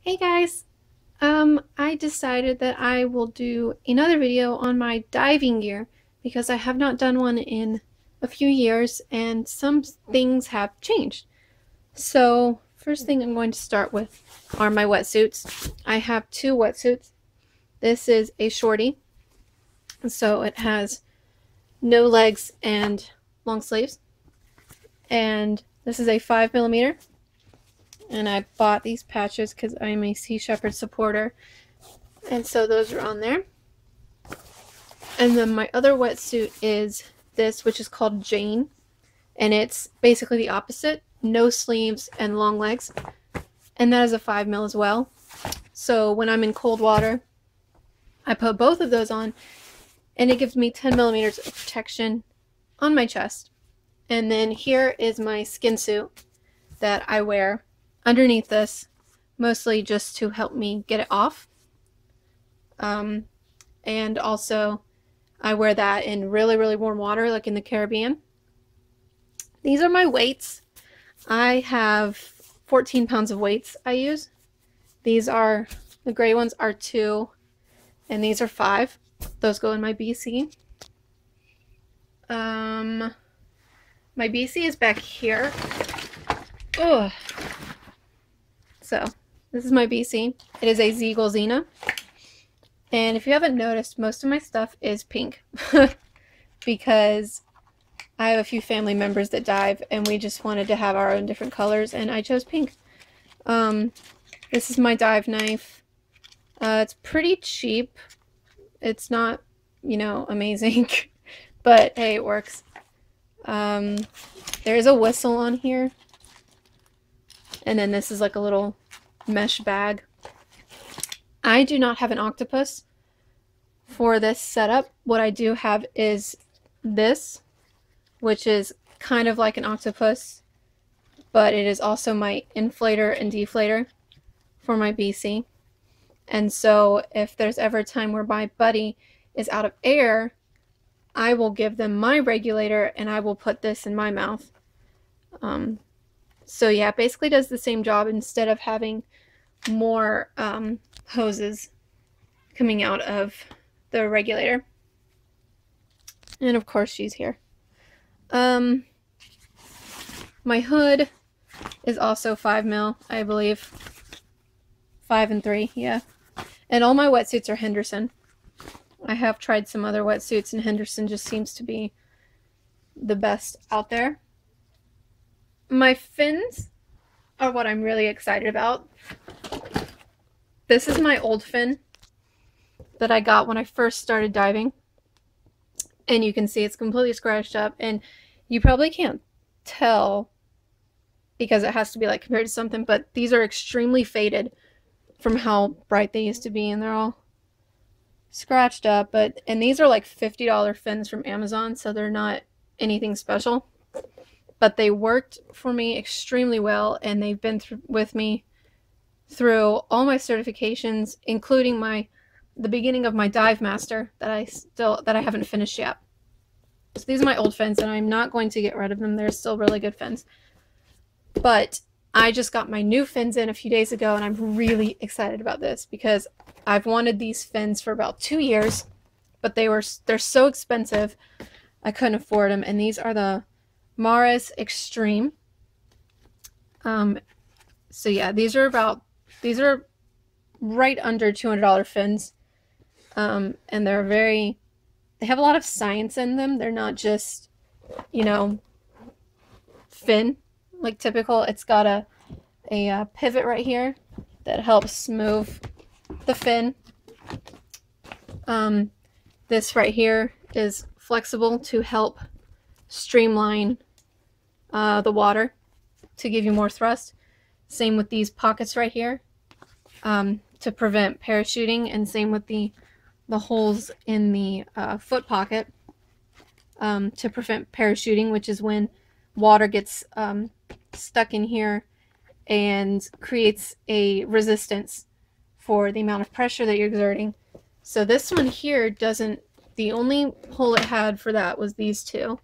Hey guys, I decided that I will do another video on my diving gear because I have not done one in a few years and some things have changed. So first thing I'm going to start with are my wetsuits. I have two wetsuits. This is a shorty, so it has no legs and long sleeves. And this is a 5mm, and I bought these patches because I'm a Sea Shepherd supporter. And so those are on there. And then my other wetsuit is this, which is called Jane. And it's basically the opposite. No sleeves and long legs. And that is a 5mm as well. So when I'm in cold water, I put both of those on. And it gives me 10mm of protection on my chest. And then here is my skin suit that I wear underneath this. Mostly just to help me get it off. And also I wear that in really, really warm water, like in the Caribbean. These are my weights. I have 14 pounds of weights I use. These are, the gray ones are 2, and these are 5. Those go in my BC. My BC is back here. Ugh. So, this is my BC. It is a Ziegel Xena. And if you haven't noticed, most of my stuff is pink because I have a few family members that dive and we just wanted to have our own different colors and I chose pink. This is my dive knife. It's pretty cheap. It's not, amazing, but hey, it works. There's a whistle on here. And then this is like a little mesh bag. I do not have an octopus for this setup. What I do have is this, which is kind of like an octopus, but it is also my inflator and deflator for my BC. And so if there's ever a time where my buddy is out of air, I will give them my regulator and I will put this in my mouth. So yeah, it basically does the same job instead of having more hoses coming out of the regulator. And of course she's here. My hood is also 5mm, I believe. 5 and 3, yeah. And all my wetsuits are Henderson. I have tried some other wetsuits and Henderson just seems to be the best out there. My fins are what I'm really excited about. This is my old fin that I got when I first started diving. And you can see it's completely scratched up. And you probably can't tell because it has to be like compared to something. But these are extremely faded from how bright they used to be. And they're all scratched up. And these are like $50 fins from Amazon. So they're not anything special. But they worked for me extremely well. And they've been with me through all my certifications, including the beginning of my dive master that I haven't finished yet. So these are my old fins and I'm not going to get rid of them. They're still really good fins. But I just got my new fins in a few days ago and I'm really excited about this because I've wanted these fins for about 2 years, but they're so expensive I couldn't afford them. And these are the Mares Extreme. So yeah, these are right under $200 fins. And they have a lot of science in them. They're not just, fin like typical. It's got a pivot right here that helps move the fin. This right here is flexible to help streamline the water to give you more thrust. Same with these pockets right here to prevent parachuting, and same with the holes in the foot pocket to prevent parachuting, which is when water gets stuck in here and creates a resistance for the amount of pressure that you're exerting. So this one here doesn't, the only hole it had for that was these two.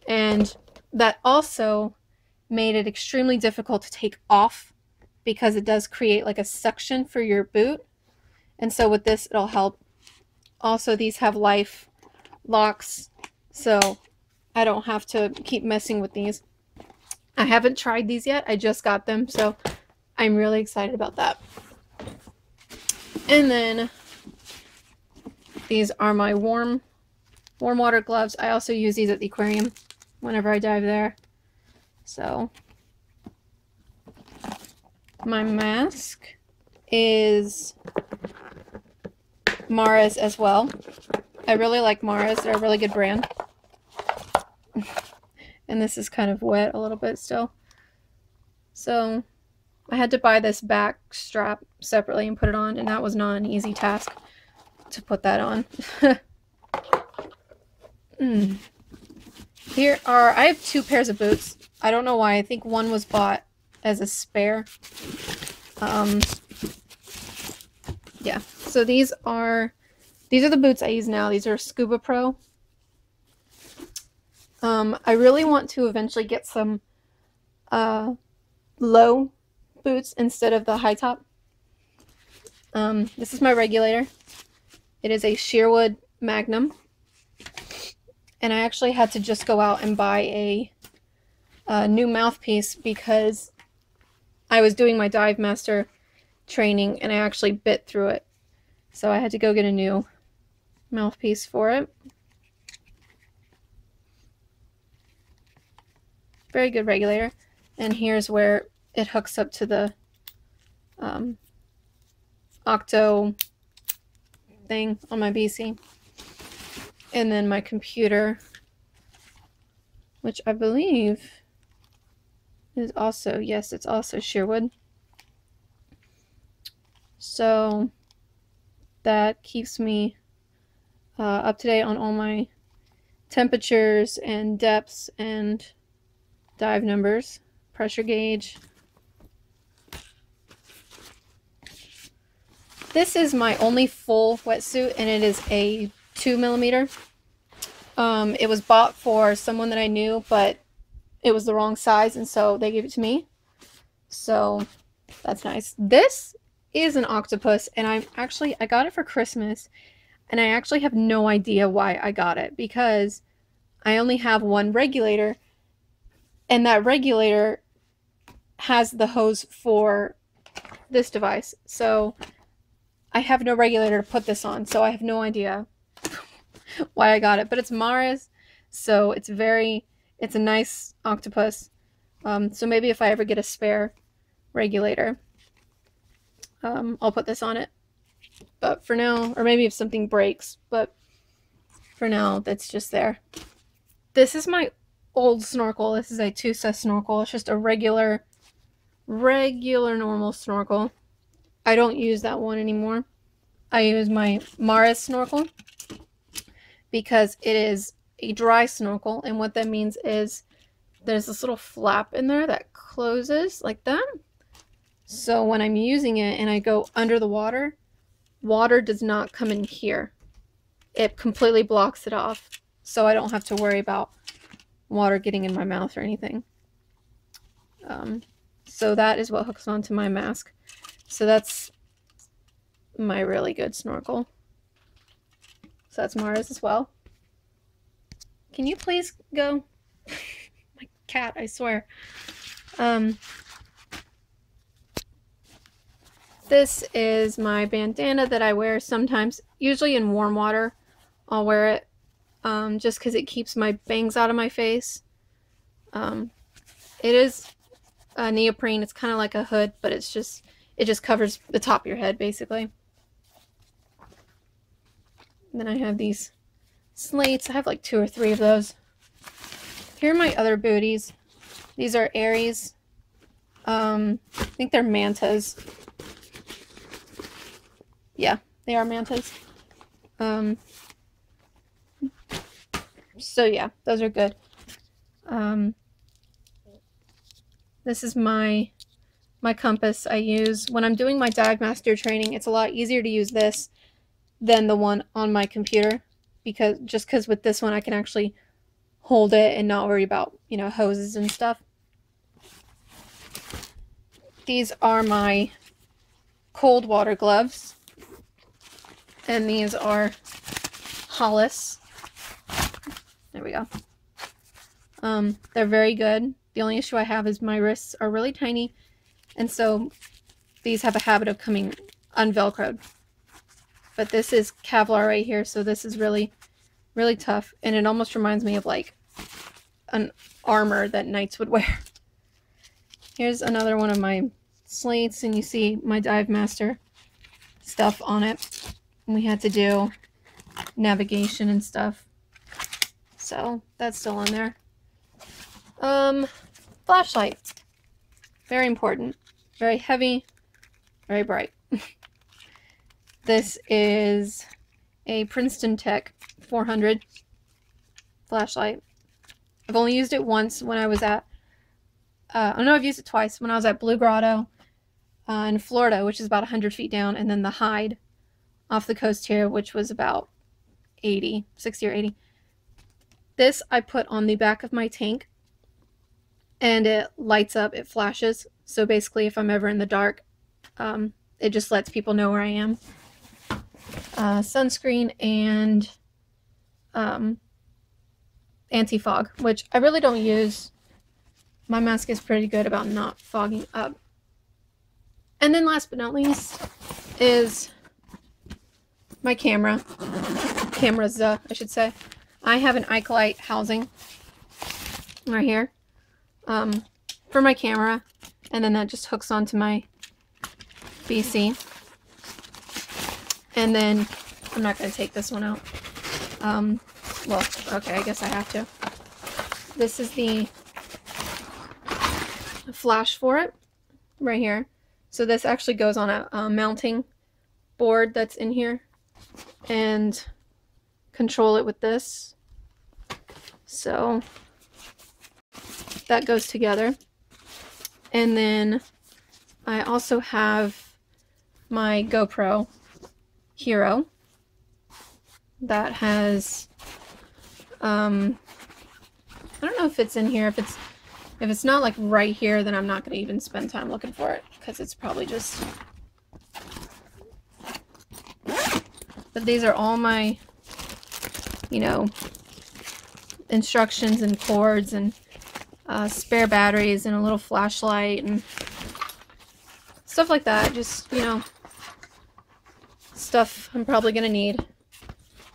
And that also made it extremely difficult to take off because it does create like a suction for your boot. And so with this, it'll help. Also, these have life locks, so I don't have to keep messing with these. I haven't tried these yet. I just got them, so I'm really excited about that. And then these are my warm water gloves. I also use these at the aquarium whenever I dive there. So my mask is Mara's as well. I really like Mara's. They're a really good brand. And this is kind of wet a little bit still. So I had to buy this back strap separately and put it on, and that was not an easy task to put that on. Here are, I have 2 pairs of boots. I don't know why. I think one was bought as a spare. Yeah, so these are the boots I use now. These are Scuba Pro. I really want to eventually get some low boots instead of the high top. This is my regulator. It is a Sherwood Magnum. And I actually had to just go out and buy a new mouthpiece because I was doing my Dive Master training and I actually bit through it. So I had to go get a new mouthpiece for it. Very good regulator. And here's where it hooks up to the Octo thing on my BC. And then my computer, which I believe is also, yes, it's also Sherwood. So that keeps me up to date on all my temperatures and depths and dive numbers, pressure gauge. This is my only full wetsuit, and it is a 2mm. It was bought for someone that I knew, but it was the wrong size, and so they gave it to me. So that's nice. This is an octopus, and I got it for Christmas, and I actually have no idea why I got it, because I only have one regulator, and that regulator has the hose for this device. So I have no regulator to put this on, so I have no idea why I got it. But it's Mara's, so it's a nice octopus. So maybe if I ever get a spare regulator, I'll put this on it. But for now, or maybe if something breaks, but for now, that's just there. This is my old snorkel. This is a Tusa snorkel. It's just a regular normal snorkel. I don't use that one anymore. I use my Mara's snorkel because it is a dry snorkel, and what that means is there's this little flap in there that closes like that. So when I'm using it and I go under the water, water does not come in here. It completely blocks it off, so I don't have to worry about water getting in my mouth or anything. So that is what hooks onto my mask. So that's my really good snorkel. So that's Mara's as well. Can you please go? My cat, I swear. This is my bandana that I wear sometimes, usually in warm water. I'll wear it just because it keeps my bangs out of my face. It is neoprene. It's kind of like a hood, but it just covers the top of your head, basically. And then I have these slates. I have like 2 or 3 of those. Here are my other booties. These are Aries. I think they're mantas. Yeah, they are mantas. So yeah, those are good. This is my compass I use when I'm doing my Dive Master training. It's a lot easier to use this than the one on my computer, because with this one I can actually hold it and not worry about, hoses and stuff. these are my cold water gloves, and these are Hollis. There we go. They're very good. The only issue I have is my wrists are really tiny, and so these have a habit of coming unvelcroed. But this is Kevlar right here, so this is really, really tough, and it almost reminds me of like an armor that knights would wear. Here's another one of my slates, and you see my Dive Master stuff on it. We had to do navigation and stuff, so that's still on there. Flashlight, very important, very heavy, very bright. This is a Princeton Tech 400 flashlight. I've only used it once when I was at, I've used it twice when I was at Blue Grotto in Florida, which is about 100 feet down, and then the Hyde off the coast here, which was about 60 or 80. This I put on the back of my tank, and it lights up, it flashes. So basically, if I'm ever in the dark, it just lets people know where I am. Sunscreen and anti-fog, which I really don't use. My mask is pretty good about not fogging up. And then last but not least is my cameras, I should say. I have an Icolite housing right here for my camera, and then that just hooks onto my BC. And then I'm not going to take this one out. Well, okay, I guess I have to. This is the flash for it right here. So this actually goes on a mounting board that's in here, and control it with this. So that goes together. And then I also have my GoPro Hero that has I don't know if it's in here. If it's not like right here, then I'm not going to even spend time looking for it, because it's probably just... But these are all my, you know, instructions and cords and spare batteries and a little flashlight and stuff like that. Just, you know, stuff I'm probably going to need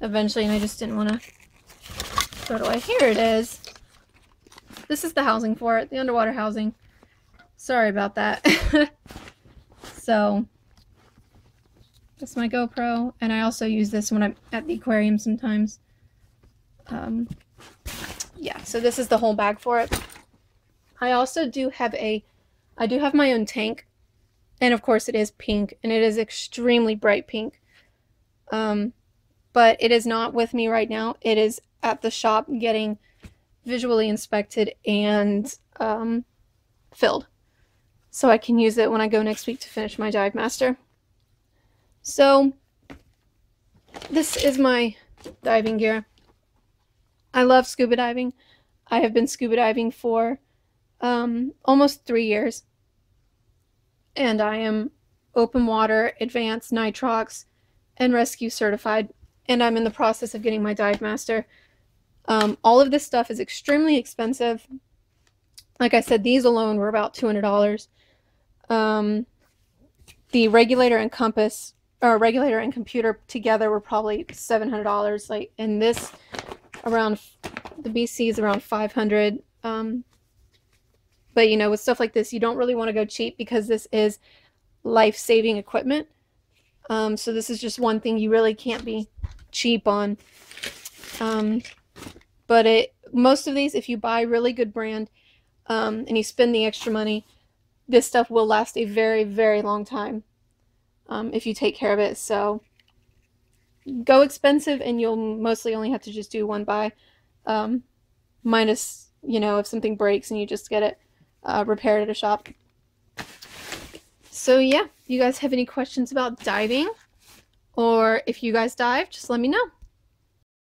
eventually, and I just didn't want to throw it away. Here it is. This is the housing for it, the underwater housing. Sorry about that. So, that's my GoPro, and I also use this when I'm at the aquarium sometimes. Yeah, so this is the whole bag for it. I also do have my own tank, and of course it is pink, and it is extremely bright pink. But it is not with me right now. It is at the shop getting visually inspected and filled, so I can use it when I go next week to finish my Dive Master. So this is my diving gear. I love scuba diving. I have been scuba diving for almost 3 years, and I am open water, advanced nitrox, and rescue certified, and I'm in the process of getting my Dive Master. All of this stuff is extremely expensive. Like I said, these alone were about $200. The regulator and compass, or regulator and computer together, were probably $700. Like, and this around, the BC is around $500. But you know, with stuff like this, you don't really want to go cheap, because this is life-saving equipment. So this is just one thing you really can't be cheap on. But most of these, if you buy really good brand, and you spend the extra money, this stuff will last a very, very long time, if you take care of it. So go expensive, and you'll mostly only have to just do one buy, minus, you know, if something breaks and you just get it repaired at a shop. So yeah, if you guys have any questions about diving, or if you guys dive, just let me know.